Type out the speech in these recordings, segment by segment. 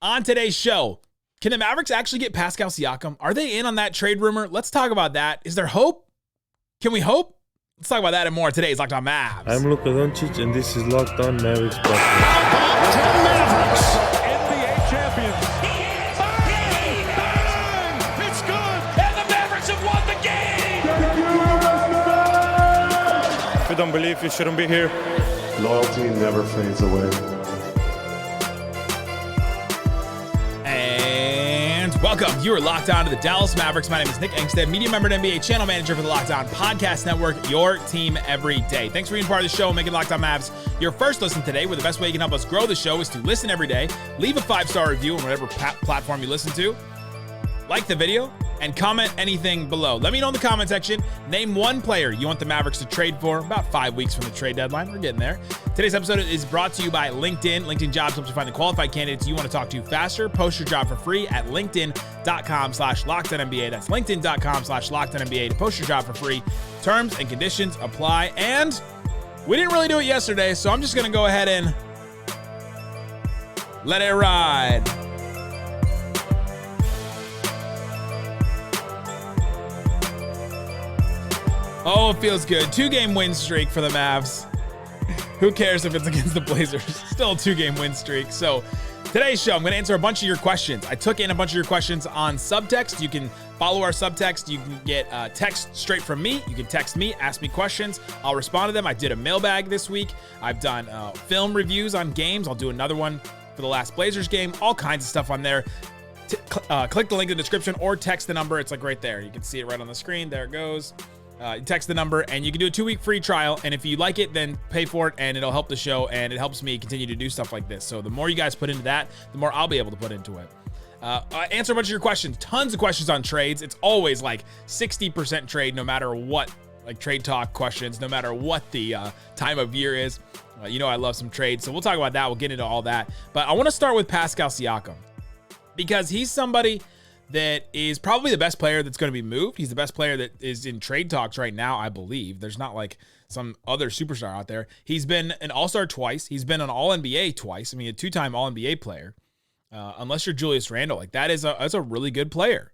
On today's show, can the Mavericks actually get Pascal Siakam? Are they in on that trade rumor? Let's talk about that. Is there hope? Can we hope? Let's talk about that and more. Today's Locked On Mavs. I'm Luka Doncic, and this is Locked On Mavericks. 10 Mavericks, NBA champions. Bang! Bang! It's good, and the Mavericks have won the game. If you don't believe, you shouldn't be here. Loyalty never fades away. Welcome. You are locked on to the Dallas Mavericks. My name is Nick Angstadt, media member and NBA channel manager for the Locked On Podcast Network, your team every day. Thanks for being part of the show and making Locked On Mavs your first listen today, where the best way you can help us grow the show is to listen every day, leave a 5-star review on whatever platform you listen to, like the video, and comment anything below. Let me know in the comment section. Name one player you want the Mavericks to trade for about 5 weeks from the trade deadline. We're getting there. Today's episode is brought to you by LinkedIn. LinkedIn Jobs helps you find the qualified candidates you want to talk to faster. Post your job for free at linkedin.com/LockedOnNBA. That's linkedin.com/LockedOnNBA to post your job for free. Terms and conditions apply. And we didn't really do it yesterday, so I'm just going to go ahead and let it ride. Oh, it feels good. 2-game win streak for the Mavs. Who cares if it's against the Blazers? Still a 2-game win streak. So today's show, I'm going to answer a bunch of your questions. I took in a bunch of your questions on subtext. You can follow our subtext. You can get text straight from me. You can text me, ask me questions. I'll respond to them. I did a mailbag this week. I've done film reviews on games. I'll do another one for the last Blazers game. All kinds of stuff on there. Click the link in the description or text the number. It's like right there. You can see it right on the screen. There it goes. You text the number and you can do a 2-week free trial. And if you like it, then pay for it and it'll help the show and it helps me continue to do stuff like this. So the more you guys put into that, the more I'll be able to put into it. Answer a bunch of your questions. Tons of questions on trades. It's always like 60% trade, no matter what, like trade talk questions, no matter what the time of year is. You know I love some trades. So we'll talk about that. We'll get into all that. But I want to start with Pascal Siakam because he's somebody that is probably the best player that's going to be moved. He's the best player that is in trade talks right now, I believe. There's not like some other superstar out there. He's been an All-Star twice. He's been an All-NBA twice. I mean, a 2-time All-NBA player. Unless you're Julius Randle, like that's a really good player.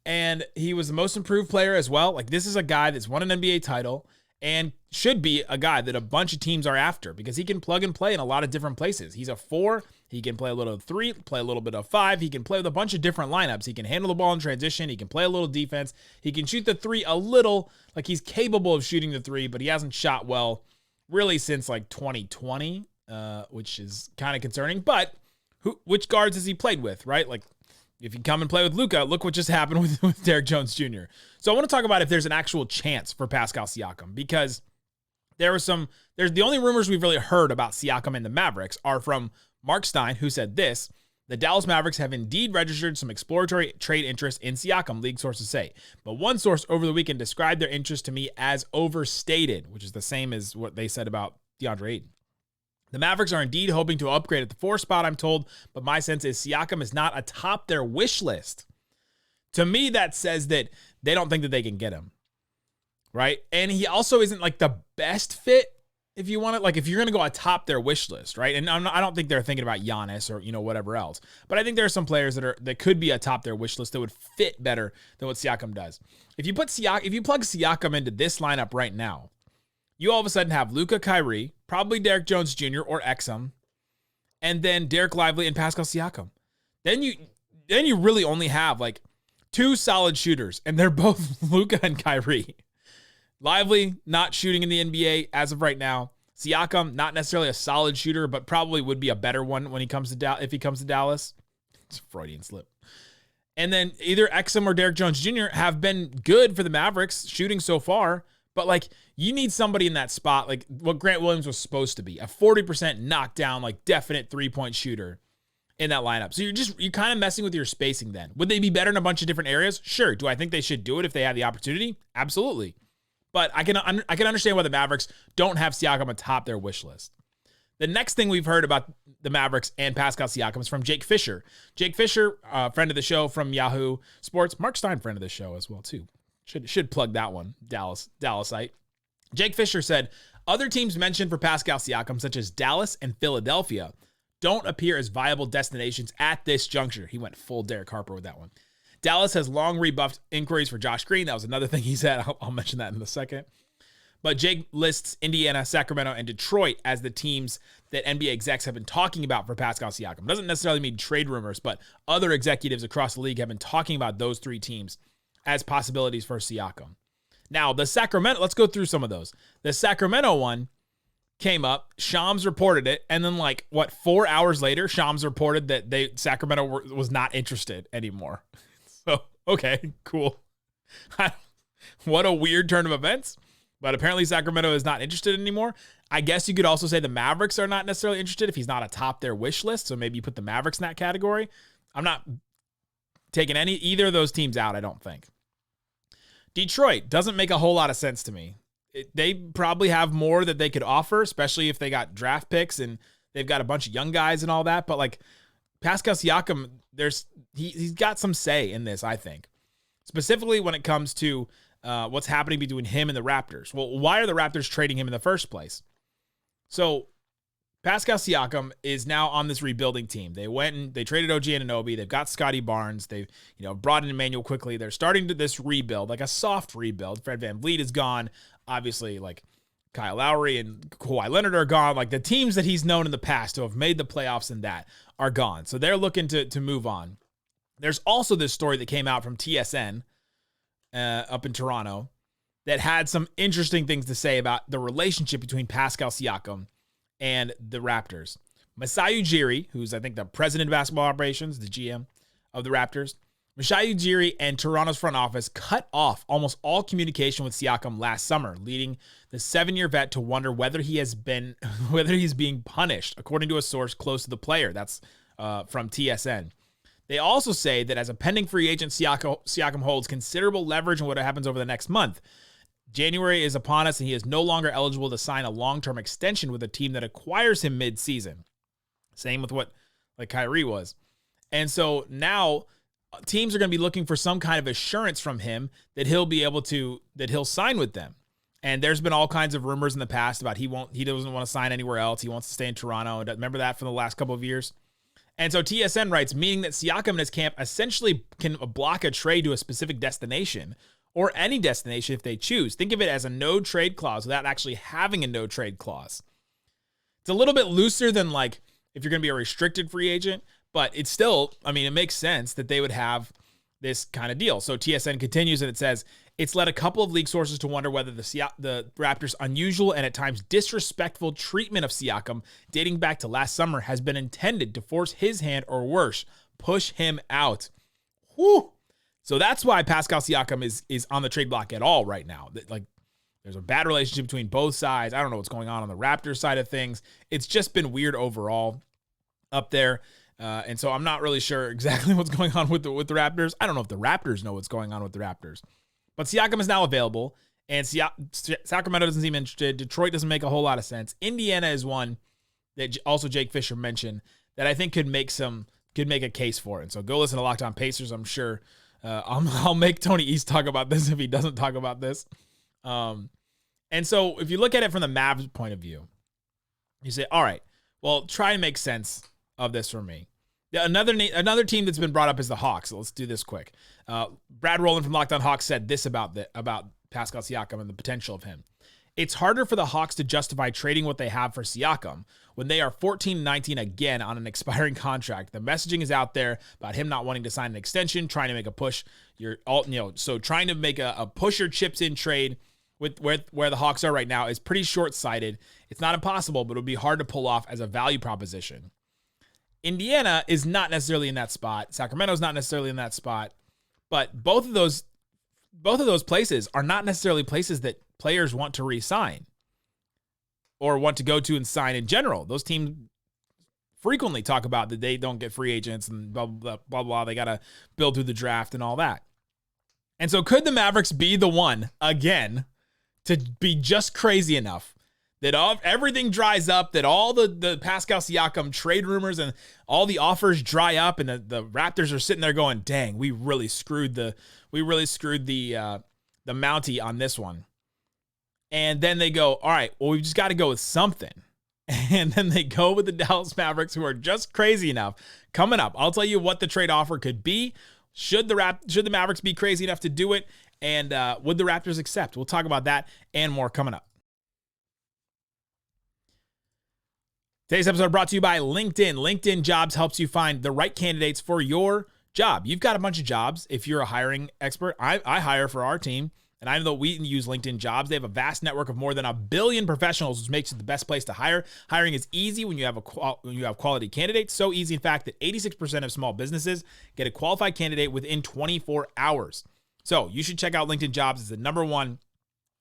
And he was the most improved player as well. Like this is a guy that's won an NBA title and should be a guy that a bunch of teams are after because he can plug and play in a lot of different places. He's a 4. He can play a little 3, play a little bit of 5. He can play with a bunch of different lineups. He can handle the ball in transition. He can play a little defense. He can shoot the 3 a little, like he's capable of shooting the 3, but he hasn't shot well really since like 2020, which is kind of concerning. But which guards has he played with, right? Like if you come and play with Luka, look what just happened with Derrick Jones Jr. So I want to talk about if there's an actual chance for Pascal Siakam because there's the only rumors we've really heard about Siakam and the Mavericks are from Mark Stein, who said this: the Dallas Mavericks have indeed registered some exploratory trade interest in Siakam, league sources say. But one source over the weekend described their interest to me as overstated, which is the same as what they said about DeAndre Ayton. The Mavericks are indeed hoping to upgrade at the 4 spot, I'm told, but my sense is Siakam is not atop their wish list. To me, that says that they don't think that they can get him, right? And he also isn't like the best fit if you want it, like if you're going to go atop their wish list, right? And I don't think they're thinking about Giannis or, whatever else. But I think there are some players that could be atop their wish list that would fit better than what Siakam does. If you plug Siakam into this lineup right now, you all of a sudden have Luka, Kyrie, probably Derrick Jones Jr. or Exum, and then Derek Lively and Pascal Siakam. Then you really only have like 2 solid shooters, and they're both Luka and Kyrie. Lively, not shooting in the NBA as of right now. Siakam, not necessarily a solid shooter, but probably would be a better one when he comes to if he comes to Dallas. It's a Freudian slip. And then either Exum or Derrick Jones Jr. have been good for the Mavericks shooting so far, but like you need somebody in that spot, like what Grant Williams was supposed to be, a 40% knockdown, like definite 3-point shooter in that lineup. So you're kind of messing with your spacing then. Would they be better in a bunch of different areas? Sure. Do I think they should do it if they have the opportunity? Absolutely. But I can understand why the Mavericks don't have Siakam atop their wish list. The next thing we've heard about the Mavericks and Pascal Siakam is from Jake Fisher. Jake Fisher, friend of the show from Yahoo Sports. Mark Stein, friend of the show as well, too. Should plug that one, Dallasite. Jake Fisher said, other teams mentioned for Pascal Siakam, such as Dallas and Philadelphia, don't appear as viable destinations at this juncture. He went full Derek Harper with that one. Dallas has long rebuffed inquiries for Josh Green. That was another thing he said. I'll mention that in a second. But Jake lists Indiana, Sacramento, and Detroit as the teams that NBA execs have been talking about for Pascal Siakam. Doesn't necessarily mean trade rumors, but other executives across the league have been talking about those 3 teams as possibilities for Siakam. Now, the Sacramento, let's go through some of those. The Sacramento one came up, Shams reported it, and then 4 hours later, Shams reported that Sacramento was not interested anymore. So, okay, cool. What a weird turn of events. But apparently Sacramento is not interested anymore. I guess you could also say the Mavericks are not necessarily interested if he's not atop their wish list. So maybe you put the Mavericks in that category. I'm not taking either of those teams out, I don't think. Detroit doesn't make a whole lot of sense to me. They probably have more that they could offer, especially if they got draft picks and they've got a bunch of young guys and all that. But Pascal Siakam, he's got some say in this, I think. Specifically when it comes to what's happening between him and the Raptors. Well, why are the Raptors trading him in the first place? So Pascal Siakam is now on this rebuilding team. They went and they traded OG Anunoby. They've got Scotty Barnes. They've brought in Emmanuel quickly. They're starting to this rebuild, like a soft rebuild. Fred VanVleet is gone. Obviously, Kyle Lowry and Kawhi Leonard are gone. The teams that he's known in the past to have made the playoffs and that are gone. So they're looking to move on. There's also this story that came out from TSN up in Toronto that had some interesting things to say about the relationship between Pascal Siakam and the Raptors. Masai Ujiri, who's I think the president of basketball operations, the GM of the Raptors, Masai Ujiri and Toronto's front office cut off almost all communication with Siakam last summer, leading the 7-year vet to wonder whether he's being punished, according to a source close to the player. That's from TSN. They also say that as a pending free agent, Siakam holds considerable leverage in what happens over the next month. January is upon us, and he is no longer eligible to sign a long-term extension with a team that acquires him mid-season. Same with what Kyrie was. And so now teams are going to be looking for some kind of assurance from him that he'll sign with them. And there's been all kinds of rumors in the past about he doesn't want to sign anywhere else. He wants to stay in Toronto. Remember that from the last couple of years? And so TSN writes, meaning that Siakam and his camp essentially can block a trade to a specific destination or any destination if they choose. Think of it as a no trade clause without actually having a no trade clause. It's a little bit looser than if you're going to be a restricted free agent, but it's still, it makes sense that they would have this kind of deal. So TSN continues and it says, it's led a couple of league sources to wonder whether the Raptors' unusual and at times disrespectful treatment of Siakam dating back to last summer has been intended to force his hand or worse, push him out. Whew. So that's why Pascal Siakam is on the trade block at all right now. There's a bad relationship between both sides. I don't know what's going on the Raptors side of things. It's just been weird overall up there. And so I'm not really sure exactly what's going on with the Raptors. I don't know if the Raptors know what's going on with the Raptors. But Siakam is now available, and Sacramento doesn't seem interested. Detroit doesn't make a whole lot of sense. Indiana is one that also Jake Fisher mentioned that I think could make a case for it. And so go listen to Locked On Pacers. I'm sure I'll make Tony East talk about this if he doesn't talk about this. And so if you look at it from the Mavs point of view, you say, all right, well, try and make sense of this for me. Another team that's been brought up is the Hawks. So let's do this quick. Brad Rowland from Locked On Hawks said this about Pascal Siakam and the potential of him. It's harder for the Hawks to justify trading what they have for Siakam when they are 14-19 again on an expiring contract. The messaging is out there about him not wanting to sign an extension, trying to make a push. So trying to make a push your chips in trade with where the Hawks are right now is pretty short-sighted. It's not impossible, but it would be hard to pull off as a value proposition. Indiana is not necessarily in that spot. Sacramento is not necessarily in that spot. But both of those places are not necessarily places that players want to re-sign or want to go to and sign in general. Those teams frequently talk about that they don't get free agents and blah, blah, blah, blah. They got to build through the draft and all that. And so could the Mavericks be the one, again, to be just crazy enough that everything dries up, that all the Pascal Siakam trade rumors and all the offers dry up, and the Raptors are sitting there going, "Dang, we really screwed the Mountie on this one." And then they go, "All right, well, we just got to go with something. and then they go with the Dallas Mavericks, who are just crazy enough. Coming up, I'll tell you what the trade offer could be. Should the Mavericks be crazy enough to do it? And would the Raptors accept? We'll talk about that and more coming up. Today's episode brought to you by LinkedIn. LinkedIn Jobs helps you find the right candidates for your job. You've got a bunch of jobs. If you're a hiring expert, I hire for our team, and I know that we use LinkedIn Jobs. They have a vast network of more than 1 billion professionals, which makes it the best place to hire. Hiring is easy when you have quality candidates. So easy, in fact, that 86% of small businesses get a qualified candidate within 24 hours. So you should check out LinkedIn Jobs. It's the #1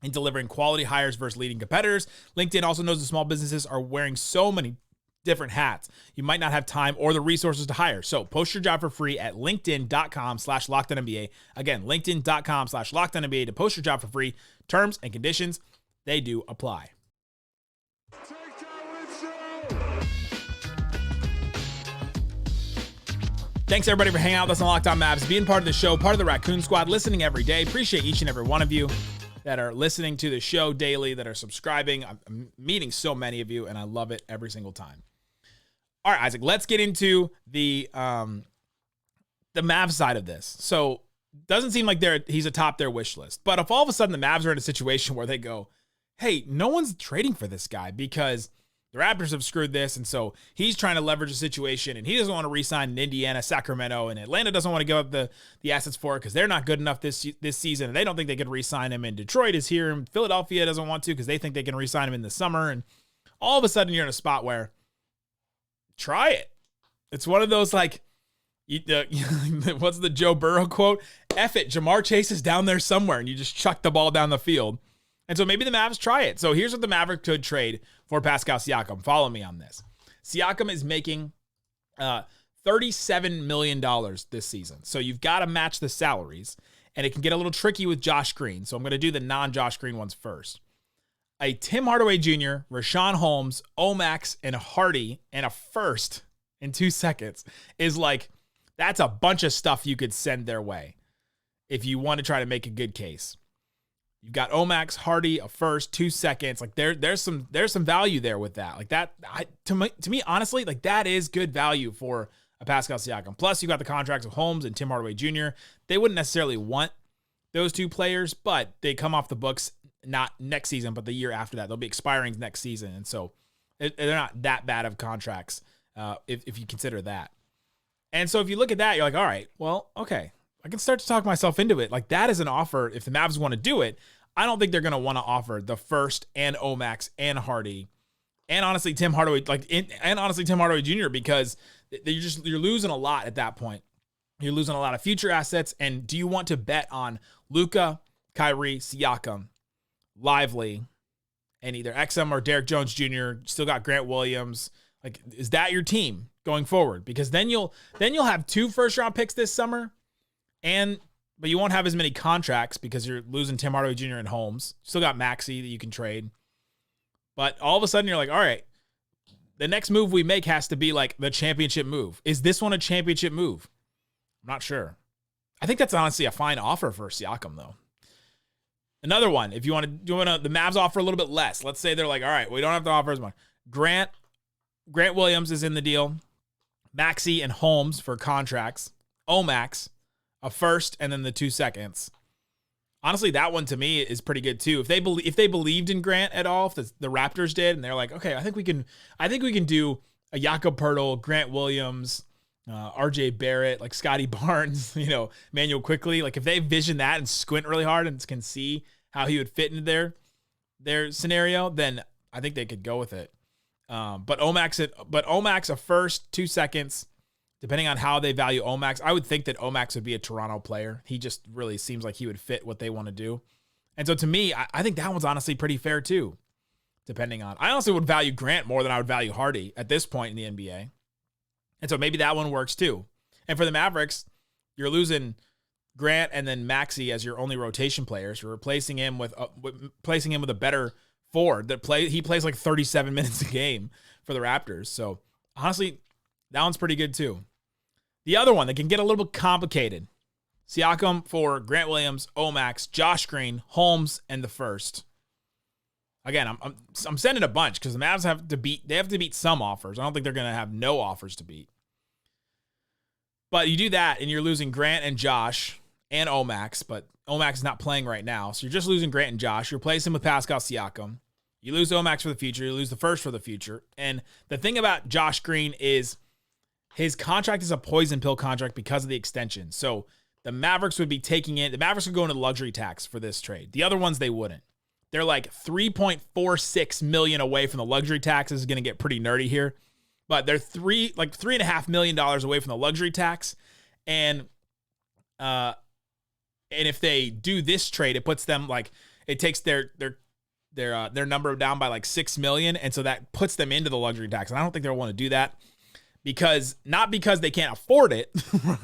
in delivering quality hires versus leading competitors. LinkedIn also knows that small businesses are wearing so many different hats. You might not have time or the resources to hire. So post your job for free at linkedin.com/LockedOnNBA. Again, linkedin.com/LockedOnNBA to post your job for free. Terms and conditions, they do apply. Thanks, everybody, for hanging out with us on Locked On Mavs, being part of the show, part of the Raccoon Squad, listening every day. Appreciate each and every one of you that are listening to the show daily, that are subscribing. I'm meeting so many of you, and I love it every single time. All right, Isaac, let's get into the Mavs side of this. So, doesn't seem like he's atop their wish list. But if all of a sudden the Mavs are in a situation where they go, hey, no one's trading for this guy because the Raptors have screwed this, and so he's trying to leverage the situation, and he doesn't want to re-sign in Indiana, Sacramento, and Atlanta doesn't want to give up the assets for it because they're not good enough this season, and they don't think they could re-sign him, and Detroit is here, and Philadelphia doesn't want to because they think they can re-sign him in the summer, and all of a sudden you're in a spot where try it. It's one of those, like, what's the Joe Burrow quote? F it, Jamar Chase is down there somewhere, and you just chuck the ball down the field. And so maybe the Mavs try it. So here's what the Mavericks could trade for Pascal Siakam. Follow me on this. Siakam is making $37 million this season. So you've got to match the salaries, and it can get a little tricky with Josh Green. So I'm going to do the non-Josh Green ones first. A Tim Hardaway Jr., Rashawn Holmes, Omax, and Hardy, and a first in 2 seconds is like, that's a bunch of stuff you could send their way if you want to try to make a good case. You've got Omax, Hardy, a first, 2 seconds. Like there's some value there with that. Like that, to me, honestly, like that is good value for a Pascal Siakam. Plus, you got the contracts of Holmes and Tim Hardaway Jr. They wouldn't necessarily want those two players, but they come off the books not next season, but the year after that. They'll be expiring next season, and so they're not that bad of contracts if you consider that. And so if you look at that, you're like, all right, well, okay, I can start to talk myself into it. Like that is an offer. If the Mavs want to do it, I don't think they're going to want to offer the first and Omax and Hardy and honestly Tim Hardaway, Tim Hardaway Jr. because you're losing a lot at that point. You're losing a lot of future assets. And do you want to bet on Luka, Kyrie, Siakam, Lively, and either XM or Derek Jones Jr.? Still got Grant Williams. Like, is that your team going forward? Because then you'll have 2 first-round picks this summer, but you won't have as many contracts because you're losing Tim Hardaway Jr. and Holmes. Still got Maxey that you can trade. But all of a sudden you're like, all right, the next move we make has to be like the championship move. Is this one a championship move? I'm not sure. I think that's honestly a fine offer for Siakam, though. Another one, if you want to, the Mavs offer a little bit less. Let's say they're like, all right, we don't have to offer as much. Grant Williams is in the deal. Maxey and Holmes for contracts. Omax, a first, and then the 2 seconds. Honestly, that one to me is pretty good too. If they believed in Grant at all, if the Raptors did, and they're like, okay, I think we can do a Jakob Poeltl, Grant Williams, RJ Barrett, like Scotty Barnes, Manuel Quickly. Like if they vision that and squint really hard and can see how he would fit into their scenario, then I think they could go with it. But Omax a first, 2 seconds, depending on how they value Omax. I would think that Omax would be a Toronto player. He just really seems like he would fit what they want to do. And so to me, I think that one's honestly pretty fair too, depending on. I honestly would value Grant more than I would value Hardy at this point in the NBA. And so maybe that one works too. And for the Mavericks, you're losing Grant and then Maxey as your only rotation players. You're replacing him with a better forward he plays like 37 minutes a game for the Raptors. So honestly, that one's pretty good too. The other one that can get a little bit complicated. Siakam for Grant Williams, Omax, Josh Green, Holmes, and the first. Again, I'm sending a bunch because the Mavs have to beat some offers. I don't think they're going to have no offers to beat. But you do that, and you're losing Grant and Josh and Omax, but Omax is not playing right now. So you're just losing Grant and Josh. You replace him with Pascal Siakam. You lose Omax for the future. You lose the first for the future. And the thing about Josh Green is his contract is a poison pill contract because of the extension. So the Mavericks would be taking it. The Mavericks would go into luxury tax for this trade. The other ones, they wouldn't. They're like $3.46 million away from the luxury tax. This is going to get pretty nerdy here. But they're $3.5 million away from the luxury tax. And if they do this trade, it puts them it takes their number down by like $6 million. And so that puts them into the luxury tax. And I don't think they'll want to do that. Not because they can't afford it,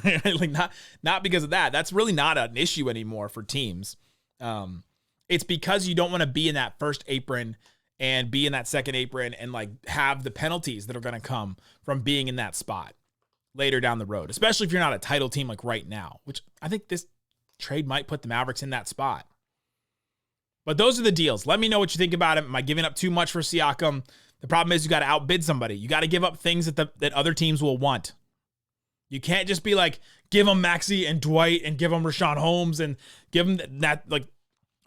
right? not because of that. That's really not an issue anymore for teams. It's because you don't want to be in that first apron and be in that second apron and have the penalties that are going to come from being in that spot later down the road, especially if you're not a title team like right now, which I think this trade might put the Mavericks in that spot. But those are the deals. Let me know what you think about it. Am I giving up too much for Siakam? The problem is you got to outbid somebody. You got to give up things that other teams will want. You can't just be give them Maxey and Dwight and give them Rashawn Holmes and give them that.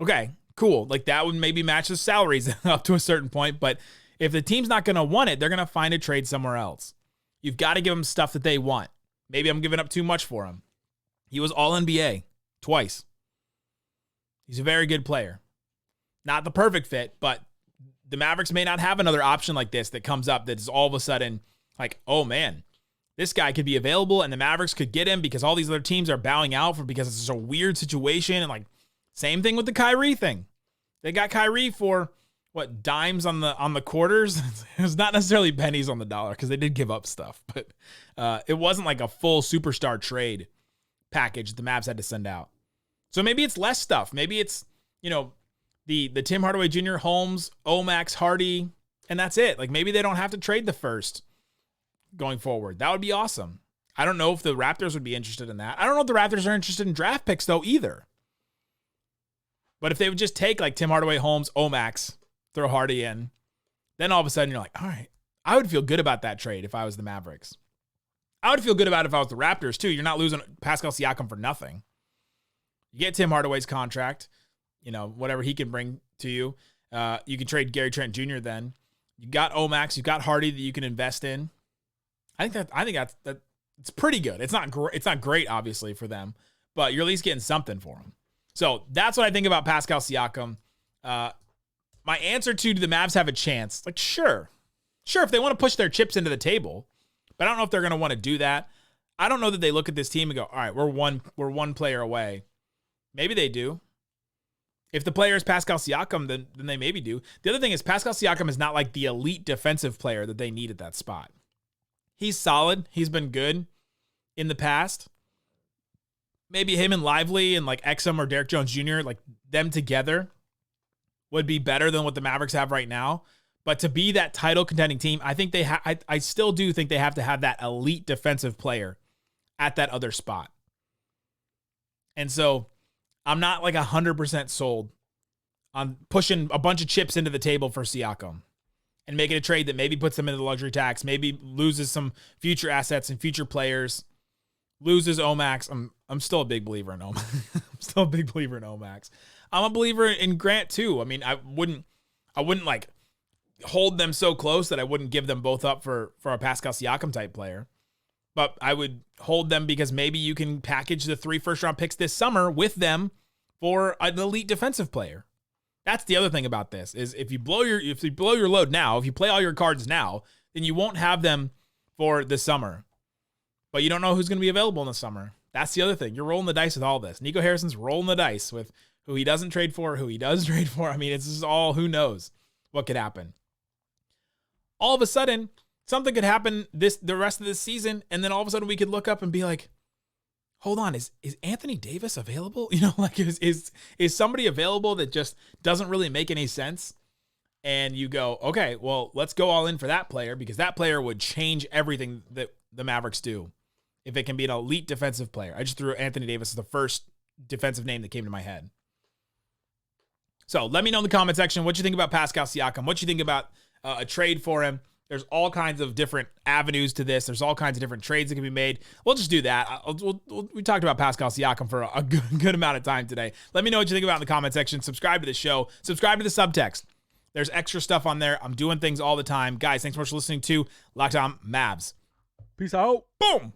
Okay, cool. That would maybe match the salaries up to a certain point. But if the team's not going to want it, they're going to find a trade somewhere else. You've got to give them stuff that they want. Maybe I'm giving up too much for him. He was all NBA twice. He's a very good player. Not the perfect fit, but the Mavericks may not have another option like this that comes up that is all of a sudden oh man, this guy could be available and the Mavericks could get him because all these other teams are bowing out because it's just a weird situation. And same thing with the Kyrie thing. They got Kyrie for dimes on the quarters. It was not necessarily pennies on the dollar because they did give up stuff, but it wasn't a full superstar trade package the Mavs had to send out. So maybe it's less stuff. Maybe it's, the Tim Hardaway Jr., Holmes, Omax, Hardy, and that's it. Maybe they don't have to trade the first going forward. That would be awesome. I don't know if the Raptors would be interested in that. I don't know if the Raptors are interested in draft picks, though, either. But if they would just take, Tim Hardaway, Holmes, Omax, throw Hardy in, then all of a sudden you're all right, I would feel good about that trade if I was the Mavericks. I would feel good about it if I was the Raptors, too. You're not losing Pascal Siakam for nothing. You get Tim Hardaway's contract. Whatever he can bring to you. You can trade Gary Trent Jr. then. You got Omax, you got Hardy that you can invest in. I think that's it's pretty good. It's not great, obviously, for them, but you're at least getting something for them. So that's what I think about Pascal Siakam. My answer to do the Mavs have a chance? Sure, if they want to push their chips into the table, but I don't know if they're going to want to do that. I don't know that they look at this team and go, all right, we're one player away. Maybe they do. If the player is Pascal Siakam, then they maybe do. The other thing is Pascal Siakam is not the elite defensive player that they need at that spot. He's solid. He's been good in the past. Maybe him and Lively and Exum or Derek Jones Jr., them together would be better than what the Mavericks have right now. But to be that title contending team, I think I still do think they have to have that elite defensive player at that other spot. And so I'm not 100% sold on pushing a bunch of chips into the table for Siakam and making a trade that maybe puts them into the luxury tax, maybe loses some future assets and future players, loses Omax. I'm still a big believer in Omax. I'm a believer in Grant too. I mean, I wouldn't hold them so close that I wouldn't give them both up for a Pascal Siakam type player. But I would hold them because maybe you can package the 3 first-round picks this summer with them for an elite defensive player. That's the other thing about this is if you blow your load now, if you play all your cards now, then you won't have them for the summer. But you don't know who's going to be available in the summer. That's the other thing. You're rolling the dice with all this. Nico Harrison's rolling the dice with who he doesn't trade for, who he does trade for. I mean, it's just all who knows what could happen. All of a sudden, something could happen the rest of this season, and then all of a sudden we could look up and be like, hold on, is Anthony Davis available? Is somebody available that just doesn't really make any sense? And you go, okay, well, let's go all in for that player because that player would change everything that the Mavericks do if it can be an elite defensive player. I just threw Anthony Davis as the first defensive name that came to my head. So let me know in the comment section what you think about Pascal Siakam, what you think about a trade for him. There's all kinds of different avenues to this. There's all kinds of different trades that can be made. We'll just do that. We talked about Pascal Siakam for a good amount of time today. Let me know what you think about in the comment section. Subscribe to the show. Subscribe to the subtext. There's extra stuff on there. I'm doing things all the time. Guys, thanks so much for listening to Locked On Mavs. Peace out. Boom.